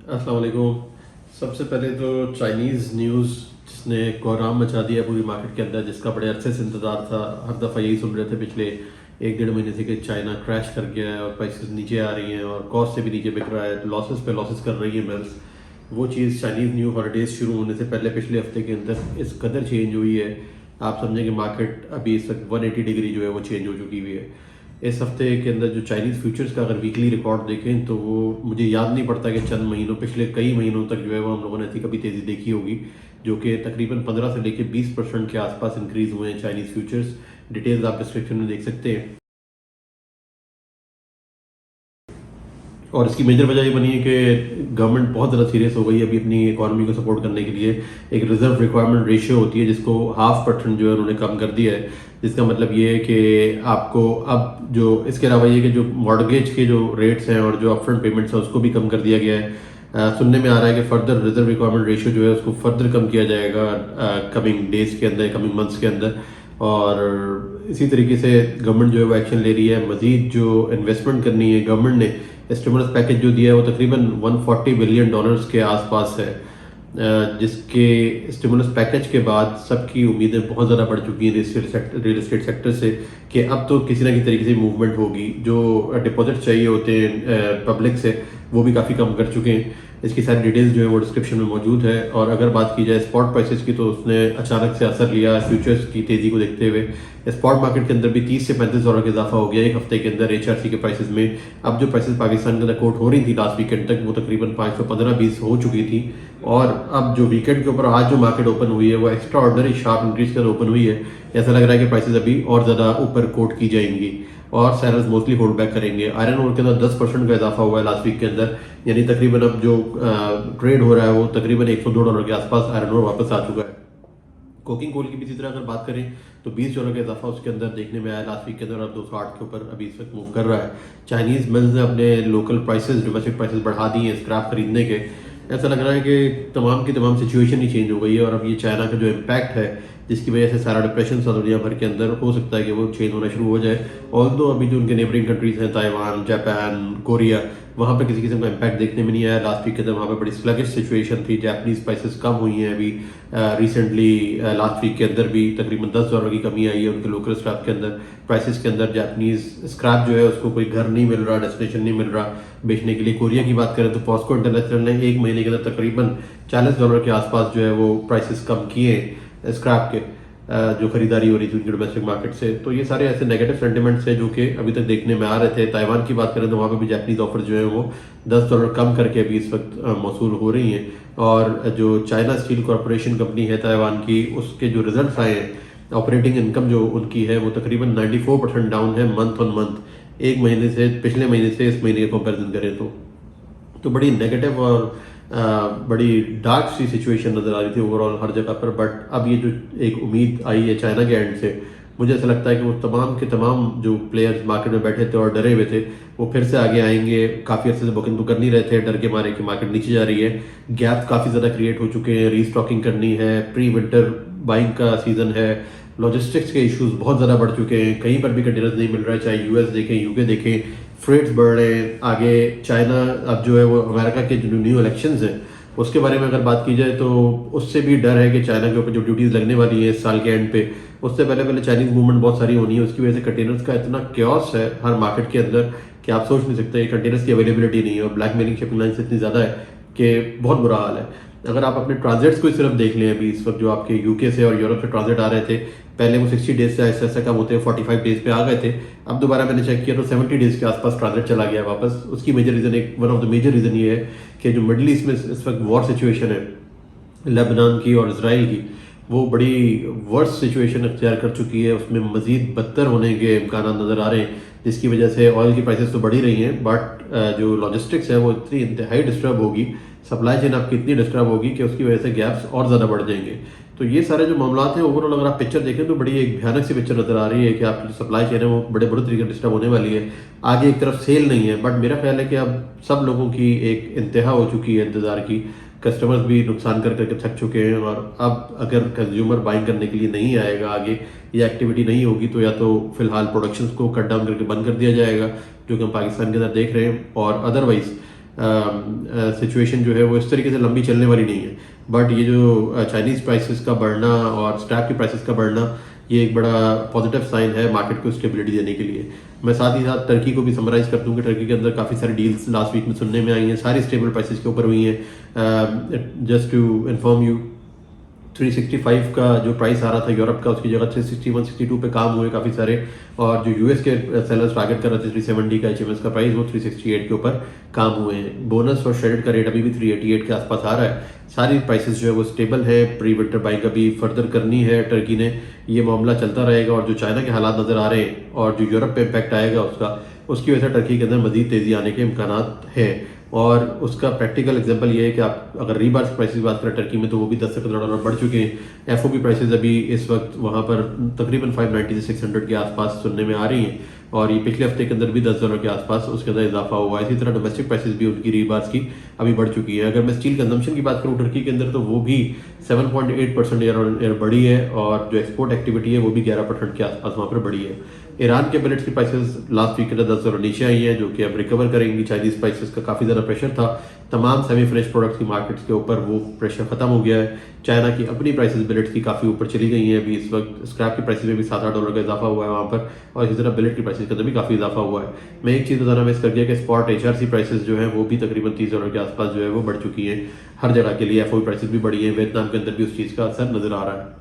अस्सलाम वालेकुम। सबसे पहले तो चाइनीज़ न्यूज़ जिसने कोहराम मचा दिया पूरी मार्केट के अंदर, जिसका बड़े अरसे से इंतज़ार था। हर दफ़ा यही सुन रहे थे पिछले 1 डेढ़ महीने से कि चाइना क्रैश कर गया है और प्राइसेस नीचे आ रही हैं और कॉस्ट से भी नीचे बिक रहा है, लॉसेस पे लॉसेस कर रही है मिल्स। वो चीज़ चाइनीज़ न्यू हॉलीडेज़ शुरू होने से पहले पिछले हफ्ते के अंदर इस कदर चेंज हुई है, आप समझें कि मार्केट अभी इस वक्त 180 डिग्री जो है वो चेंज हो चुकी हुई है। इस हफ्ते के अंदर जो चाइनीज़ फ्यूचर्स का अगर वीकली रिकॉर्ड देखें तो वो मुझे याद नहीं पड़ता कि चंद महीनों पिछले कई महीनों तक जो है वो हम लोगों ने ऐसी कभी तेज़ी देखी होगी, जो कि तकरीबन 15 से लेकर 20% के आसपास इंक्रीज़ हुए हैं चाइनीज़ फ्यूचर्स। डिटेल्स आप डिस्क्रिप्शन में देख सकते हैं। और इसकी मेजर वजह ये बनी है कि गवर्नमेंट बहुत ज़्यादा सीरियस हो गई है अभी अपनी इकॉनमी को सपोर्ट करने के लिए। एक रिजर्व रिक्वायरमेंट रेशियो होती है जिसको 0.5% जो है उन्होंने कम कर दिया है, जिसका मतलब ये है कि आपको अब जो इसके अलावा ये कि जो मॉर्गेज के जो रेट्स हैं और जो अपफ्रंट पेमेंट्स हैं उसको भी कम कर दिया गया है। सुनने में आ रहा है कि फर्दर रिजर्व रिक्वायरमेंट रेशियो जो है उसको फर्दर कम किया जाएगा कमिंग डेज के अंदर, कमिंग मंथ्स के अंदर। और इसी तरीके से गवर्नमेंट जो है वो एक्शन ले रही है। मजीद जो इन्वेस्टमेंट करनी है, गवर्नमेंट ने स्टिमुलस पैकेज जो दिया है वो तकरीबन 140 बिलियन डॉलर्स के आसपास है, जिसके स्टिमुलस पैकेज के बाद सबकी उम्मीदें बहुत ज़्यादा बढ़ चुकी हैं रियल एस्टेट सेक्टर से कि अब तो किसी ना किसी तरीके से मूवमेंट होगी। जो डिपॉजिट चाहिए होते हैं पब्लिक से वो भी काफ़ी कम कर चुके हैं। इसकी सारी डिटेल्स जो है वो डिस्क्रिप्शन में मौजूद है। और अगर बात की जाए स्पॉट प्राइसेस की तो उसने अचानक से असर लिया फ्यूचर्स की तेज़ी को देखते हुए। स्पॉट मार्केट के अंदर भी 30 से 35 डॉलर का इजाफा हो गया एक हफ्ते के अंदर HRC के प्राइसेस में। अब जो प्राइसेस पाकिस्तान के अंदर कोट हो रही थी लास्ट वीकेंड तक वो तकरीबन 515-20 हो चुकी थी। और अब जो वीकेंड के ऊपर आज जो मार्केट ओपन हुई है वो एक्स्ट्रा ऑर्डनरी शार्प इंक्रीज कर ओपन हुई है। ऐसा लग रहा है कि प्राइसेस अभी और ज़्यादा ऊपर कोट की जाएंगी और सेलर्स मोस्टली होल्ड बैक करेंगे। आयरन ओर के अंदर 10% का इजाफा हुआ है लास्ट वीक के अंदर, यानी तकरीबन अब जो ट्रेड हो रहा है वो तकरीबन 102 डॉलर के आसपास आयरन ओर वापस आ चुका है। कोकिंग कोल की भी इसी तरह अगर बात करें तो 20 डॉलर का इजाफा उसके अंदर देखने में आया लास्ट वीक के अंदर, अब 208 के ऊपर अभी इस वक्त मूव कर रहा है। चाइनीज़ मिल्स ने अपने लोकल प्राइसेस, डोमेस्टिक प्राइसेस बढ़ा दिए हैं स्क्रैप खरीदने के। ऐसा लग रहा है कि तमाम की तमाम सिचुएशन ही चेंज हो गई है और अब ये चाइना का जो इम्पैक्ट है जिसकी वजह से सारा डिप्रेशन सा दुनिया भर के अंदर, हो सकता है कि वो चेंज होना शुरू हो जाए। ऑल्दो अभी जो उनके नेबरिंग कंट्रीज हैं ताइवान, जापान, कोरिया, वहाँ पे किसी किस्म का इम्पैक्ट देखने में नहीं आया लास्ट वीक के अंदर। वहाँ पे बड़ी स्लगिश सिचुएशन थी, जापानीज प्राइसेस कम हुई हैं अभी रिसेंटली। लास्ट वीक के अंदर भी तकरीबन 10 डॉलर की कमी आई है उनके लोकल स्क्रैप के अंदर प्राइसेस के अंदर। जापानीज स्क्रैप जो है उसको कोई घर नहीं मिल रहा, डेस्टिनेशन नहीं मिल रहा बेचने के लिए। कोरिया की बात करें तो पॉस्को इंटरनेशनल ने एक महीने के अंदर तकरीबन 40 डॉलर के आसपास जो है वो प्राइसेस कम किए स्क्रैप के, जो खरीदारी हो रही थी उनकी डोमेस्टिक मार्केट से। तो ये सारे ऐसे नेगेटिव सेंटिमेंट्स हैं जो कि अभी तक देखने में आ रहे थे। ताइवान की बात करें तो वहाँ पे भी जापानीज ऑफर जो है वो 10 डॉलर कम करके अभी इस वक्त मौसूल हो रही हैं। और जो चाइना स्टील कॉरपोरेशन कंपनी है ताइवान की, उसके जो रिजल्ट आए हैं, ऑपरेटिंग इनकम जो उनकी है वो तकरीबन 94% डाउन है मंथ ऑन मंथ, एक महीने से पिछले महीने से इस महीने का कंपेरिजन करें तो बड़ी नेगेटिव और बड़ी डार्क सी सिचुएशन नज़र आ रही थी ओवरऑल हर जगह पर। बट अब ये जो एक उम्मीद आई है चाइना के एंड से, मुझे ऐसा लगता है कि वो तमाम के तमाम जो प्लेयर्स मार्केट में बैठे थे और डरे हुए थे वो फिर से आगे आएंगे। काफ़ी अर्से से बुकिंग तो कर नहीं रहे थे डर के मारे कि मार्केट नीचे जा रही है। गैप काफ़ी ज़्यादा क्रिएट हो चुके हैं, रीस्टॉकिंग करनी है, प्री विंटर बाइंग का सीज़न है, लॉजिस्टिक्स के इश्यूज बहुत ज़्यादा बढ़ चुके हैं, कहीं पर भी कंटेनर्स नहीं मिल रहा है, चाहे US देखें, UK देखें, फ्रेट्स बढ़ रहे हैं। आगे चाइना अब जो है वो अमेरिका के जो न्यू इलेक्शंस हैं उसके बारे में अगर बात की जाए तो उससे भी डर है कि चाइना के ऊपर जो ड्यूटीज़ लगने वाली है इस साल के एंड पे, उससे पहले पहले चाइनीज़ मूवमेंट बहुत सारी होनी है। उसकी वजह से कंटेनर्स का इतना क्योस है हर मार्केट के अंदर कि आप सोच नहीं सकते, कंटेनर्स की अवेलेबिलिटी नहीं है और ब्लैक मेलिंग शिपिंग लाइन्स इतनी ज़्यादा है कि बहुत बुरा हाल है। अगर आप अपने ट्रांजिट्स को सिर्फ देख लें अभी इस वक्त जो आपके UK से और यूरोप से ट्रांजिट आ रहे थे, पहले वो 60 डेज से ऐसा ऐसा कम होते हैं 45 डेज पे आ गए थे। अब दोबारा मैंने चेक किया तो 70 डेज के आसपास ट्रांजिट चला गया वापस। उसकी मेजर रीज़न, एक one of the major reason ये है कि जो मिडल ईस्ट में इस वक्त वॉर सिचुएशन है लेबनान की और इसराइल की, वो बड़ी वर्स्ट सिचुएशन अख्तियार कर चुकी है। उसमें मज़ीद बदतर होने के इम्कान नज़र आ रहे हैं, जिसकी वजह से ऑयल की प्राइसेस तो बढ़ी रही हैं बट जो लॉजिस्टिक्स है वो इतनी इंतहाई डिस्टर्ब होगी, सप्लाई चेन आपकी इतनी डिस्टर्ब होगी कि उसकी वजह से गैप्स और ज़्यादा बढ़ जाएंगे। तो ये सारे जो मामला हैं ओवरऑल अगर आप पिक्चर देखें तो बड़ी एक भयानक सी पिक्चर नज़र आ रही है कि आपकी जो सप्लाई चेन है वो बड़े बुरे तरीके से डिस्टर्ब होने वाली है। आगे एक तरफ सेल नहीं है बट मेरा ख्याल है कि अब सब लोगों की एक इंतहा हो चुकी है इंतज़ार की। कस्टमर्स भी नुकसान कर करके थक चुके हैं, और अब अगर कंज्यूमर बाइंग करने के लिए नहीं आएगा आगे, ये एक्टिविटी नहीं होगी, तो या तो फिलहाल प्रोडक्शंस को कट डाउन करके बंद कर दिया जाएगा, जो कि हम पाकिस्तान के अंदर देख रहे हैं, और अदरवाइज सिचुएशन जो है वो इस तरीके से लंबी चलने वाली नहीं है। बट ये जो चाइनीज़ प्राइसेस का बढ़ना और स्क्रैप की प्राइसेस का बढ़ना, ये एक बड़ा पॉजिटिव साइन है मार्केट को स्टेबिलिटी देने के लिए। मैं साथ ही साथ टर्की को भी समराइज़ कर दूं कि टर्की के अंदर काफ़ी सारी डील्स लास्ट वीक में सुनने में आई हैं, सारी स्टेबल प्राइसेस के ऊपर हुई हैं। जस्ट टू इन्फॉर्म यू, 365 का जो प्राइस आ रहा था यूरोप का, उसकी जगह 361 62 पे काम हुए काफ़ी सारे, और जो यूएस के सेलर्स टारगेट कर रहे थे 370 का एचएमएस का प्राइस, वो 368 के ऊपर काम हुए हैं। बोनस और श्रेडेड का रेट अभी भी 388 के आसपास आ रहा है। सारी प्राइसेस जो है वो स्टेबल है। प्री विंटर बाइंग अभी फर्दर करनी है टर्की ने, ये मामला चलता रहेगा, और जो चाइना के हालात नज़र आ रहे हैं और जो यूरोप पे इम्पैक्ट आएगा उसकी वजह से टर्की के अंदर मजीद तेज़ी आने के इम्कानात है। और उसका प्रैक्टिकल एग्जांपल ये है कि आप अगर रीबार प्राइसेस की बात करें टर्की में, तो वो भी 10 से $15 बढ़ चुके हैं। एफओबी प्राइसेस अभी इस वक्त वहाँ पर तकरीबन 590 से 600 के आसपास सुनने में आ रही हैं, और ये पिछले हफ्ते के अंदर भी $10 के आसपास उसके अंदर इजाफा हुआ है। इसी तरह डोमेस्टिक प्राइसेस भी उनकी रीबार्स की अभी बढ़ चुकी है। अगर मैं स्टील कंजम्पशन की बात करूँ टर्की के अंदर, तो वो भी 7.8% ईयर बढ़ी है, और जो एक्सपोर्ट एक्टिविटी है वो भी 11% के आसपास वहाँ पर बढ़ी है। ईरान के बिलेट्स की प्राइसेस लास्ट वीक के अंदर $10 नीचे आई है, जो कि अब रिकवर करेंगी। चाइनीज प्राइसेस का काफ़ी ज़्यादा प्रेशर था तमाम सेमी फिनिश प्रोडक्ट्स की मार्केट्स के ऊपर, वो प्रेशर खत्म हो गया है। चाइना की अपनी प्राइसेस बिलेट्स की काफ़ी ऊपर चली गई हैं अभी इस वक्त। स्क्रैप की प्राइसेस में भी $7-8 का इजाफा हुआ है वहाँ पर, और इसी तरह बिलेट की प्राइसेस के अंदर भी काफ़ी इजाफा हुआ है। मैं एक चीज़ बताना मिस कर दिया कि स्पॉट HRC प्राइसेस जो है वो भी तकरीबन $30 के आसपास जो है वो बढ़ चुकी हैं हर जगह के लिए। एफओ प्राइसेस भी बढ़ी है, वियतनाम के अंदर भी उस चीज़ का असर नज़र आ रहा है।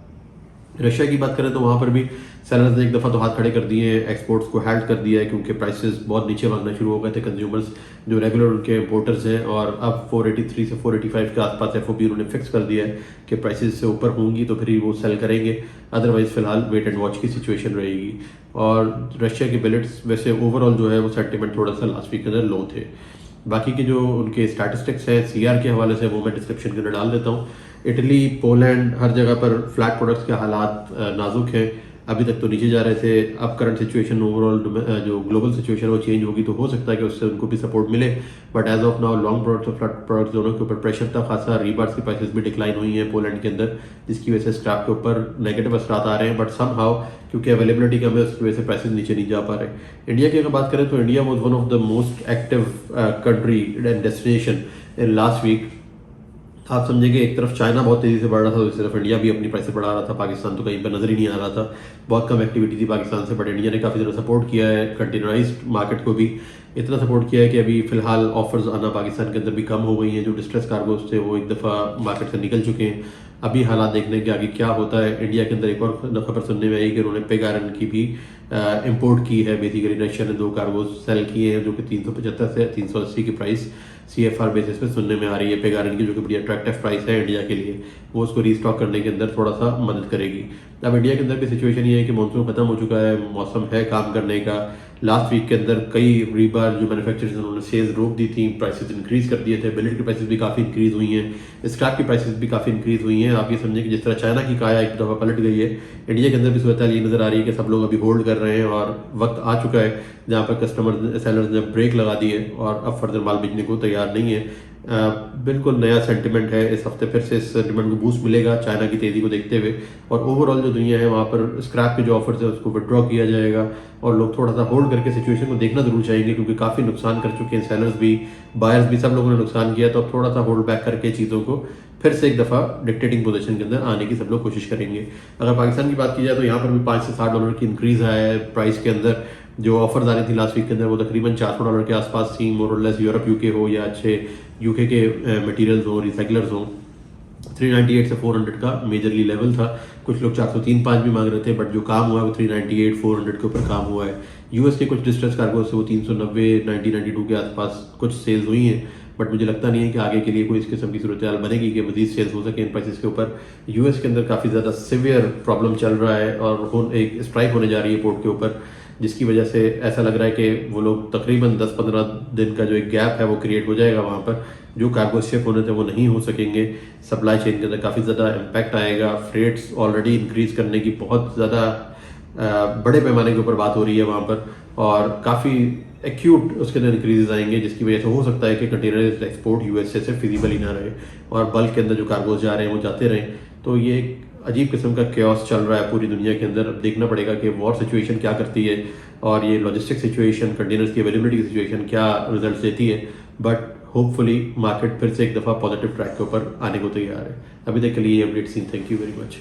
रशिया की बात करें तो वहाँ पर भी सेलर्स ने एक दफ़ा तो हाथ खड़े कर दिए हैं, एक्सपोर्ट्स को हेल्ड कर दिया है, क्योंकि प्राइसेस बहुत नीचे भागना शुरू हो गए थे कंज्यूमर्स जो रेगुलर उनके इम्पोर्टर्स हैं, और अब 483 से 485 के आसपास एफओबी उन्होंने फिक्स कर दिया है कि प्राइसेस से ऊपर होंगी तो फिर ही वो सेल करेंगे, अदरवाइज फिलहाल वेट एंड वॉच की सिचुएशन रहेगी। और रशिया के बिलेट्स वैसे ओवरऑल जो है वो सेंटीमेंट थोड़ा सा लास्ट वीक के अंदर लो थे। बाकी के जो उनके स्टैटिस्टिक्स हैं सीआर के हवाले से, वो मैं डिस्क्रिप्शन के अंदर डाल देता हूँ। इटली, पोलैंड, हर जगह पर फ्लैट प्रोडक्ट्स के हालात नाजुक हैं। अभी तक तो नीचे जा रहे थे, अब करंट सिचुएशन ओवरऑल जो ग्लोबल सिचुएशन वो चेंज होगी तो हो सकता है कि उससे उनको भी सपोर्ट मिले, but as of now long products और फ्लैट प्रोडक्ट्स दोनों के ऊपर प्रेशर था खासा। रीबार्स की प्राइसेस भी डिक्लाइन हुई हैं पोलैंड के अंदर, जिसकी वजह से स्क्रैप के ऊपर नेगेटिव असरात आ रहे हैं, बट सम हाउ क्योंकि अवेलेबिलिटी कम है उसकी वजह से प्राइसेस नीचे नहीं जा पा रहे। इंडिया की अगर बात करें तो India was one of the most active country and destination in last week. आप समझेंगे एक तरफ चाइना बहुत तेज़ी से बढ़ रहा था, दूसरी तरफ इंडिया भी अपनी प्राइसेस बढ़ा रहा था, पाकिस्तान तो कहीं पर नज़र ही नहीं आ रहा था, बहुत कम एक्टिविटी थी पाकिस्तान से, बट इंडिया ने काफ़ी ज़्यादा सपोर्ट किया है। कंटेनराइज्ड मार्केट को भी इतना सपोर्ट किया है कि अभी फिलहाल ऑफर्स आना पाकिस्तान के अंदर भी कम हो गई हैं। जो डिस्ट्रेस कार्गोज थे वो एक दफ़ा मार्केट से निकल चुके हैं। अभी हालात देखने के आगे क्या होता है। इंडिया के अंदर एक और खबर सुनने में आई कि उन्होंने पिग आयरन की भी इंपोर्ट की है। बेसिकली रशिया ने 2 कार्गोज सेल किए हैं, जो कि 375 से 380 की प्राइस CFR बेसिस पे सुनने में आ रही है पिग आयरन की, जो कि बड़ी अट्रैक्टिव प्राइस है इंडिया के लिए। वो उसको रीस्टॉक करने के अंदर थोड़ा सा मदद करेगी। अब इंडिया के अंदर की सिचुएशन ये है कि मानसून खत्म हो चुका है, मौसम है काम करने का। लास्ट वीक के अंदर कई रीबार जो मैन्युफैक्चरर्स उन्होंने सेल्स रोक दी थी, प्राइसेस इंक्रीज कर दिए थे, बिलेट की प्राइसेस भी काफ़ी इंक्रीज हुई हैं, स्क्रैप की प्राइसेस भी काफ़ी इंक्रीज हुई हैं। आप ये समझें कि जिस तरह चाइना की काया एक दफ़ा पलट गई है, इंडिया के अंदर भी सूरत ये नज़र आ रही है कि सब लोग अभी होल्ड कर रहे हैं, और वक्त आ चुका है जहाँ पर कस्टमर सेलर्स ने ब्रेक लगा दी है और अब फर्दर माल बेचने को तैयार नहीं है। बिल्कुल नया सेंटिमेंट है, इस हफ्ते फिर से इस सेंटिमेंट को बूस्ट मिलेगा चाइना की तेज़ी को देखते हुए, और ओवरऑल जो दुनिया है वहाँ पर स्क्रैप के जो ऑफर्स है उसको विड्रॉ किया जाएगा, और लोग थोड़ा सा होल्ड करके सिचुएशन को देखना जरूर चाहेंगे, क्योंकि काफ़ी नुकसान कर चुके हैं सेलर्स भी, बायर्स भी, सब लोगों ने नुकसान किया। तो अब थोड़ा सा होल्ड बैक करके चीज़ों को फिर से एक दफ़ा डिक्टेटिंग पोजीशन के अंदर आने की सब लोग कोशिश करेंगे। अगर पाकिस्तान की बात की जाए तो यहाँ पर भी $5 से $7 की इंक्रीज़ आया है प्राइस के अंदर। जो ऑफर्स आ रही थी लास्ट वीक के अंदर वो तकरीबन $400 के आसपास थी, मोर और लेस। यूरोप यूके हो या अच्छे यूके के मटेरियल्स हो, रिसाइकलर्स हो, 398 से 400 का मेजरली लेवल था। कुछ लोग 403-5 भी मांग रहे थे, बट जो काम हुआ है वो 398-400 के ऊपर काम हुआ है। यूएस के कुछ डिस्ट्रेस कार्गो से वो 390-90-92 के आसपास कुछ सेल्स हुई हैं, बट मुझे लगता नहीं है कि आगे के लिए कोई इस किस्म की सूरत हाल बनेगी कि मजीद सेल्स हो सके इन प्राइसेस के ऊपर। यूएस के अंदर काफ़ी ज़्यादा सिवियर प्रॉब्लम चल रहा है, और एक स्ट्राइक होने जा रही है पोर्ट के ऊपर, जिसकी वजह से ऐसा लग रहा है कि वो लोग तकरीबन 10-15 दिन का जो एक गैप है वो क्रिएट हो जाएगा वहाँ पर। जो कार्गो शिप होने थे वो नहीं हो सकेंगे, सप्लाई चेन के अंदर काफ़ी ज़्यादा इम्पैक्ट आएगा। फ्रेट्स ऑलरेडी इंक्रीज़ करने की बहुत ज़्यादा बड़े पैमाने के ऊपर बात हो रही है वहाँ पर, और काफ़ी एक्यूट उसके अंदर इंक्रीजेज आएंगे, जिसकी वजह से हो सकता है कि कंटेनर एक्सपोर्ट यूएसए से फिजिबल ही ना रहे और बल्क के अंदर जो कार्गोज जा रहे हैं वो जाते रहें। तो ये एक अजीब किस्म का क्योस चल रहा है पूरी दुनिया के अंदर। अब देखना पड़ेगा कि वॉर सिचुएशन क्या करती है और ये लॉजिस्टिक सिचुएशन, कंटेनर्स की अवेलेबिलिटी की सिचुएशन क्या रिजल्ट देती है। बट होपफुली मार्केट फिर से एक दफ़ा पॉजिटिव ट्रैक के ऊपर आने को तैयार है। अभी तक के लिए update seen, thank you very much.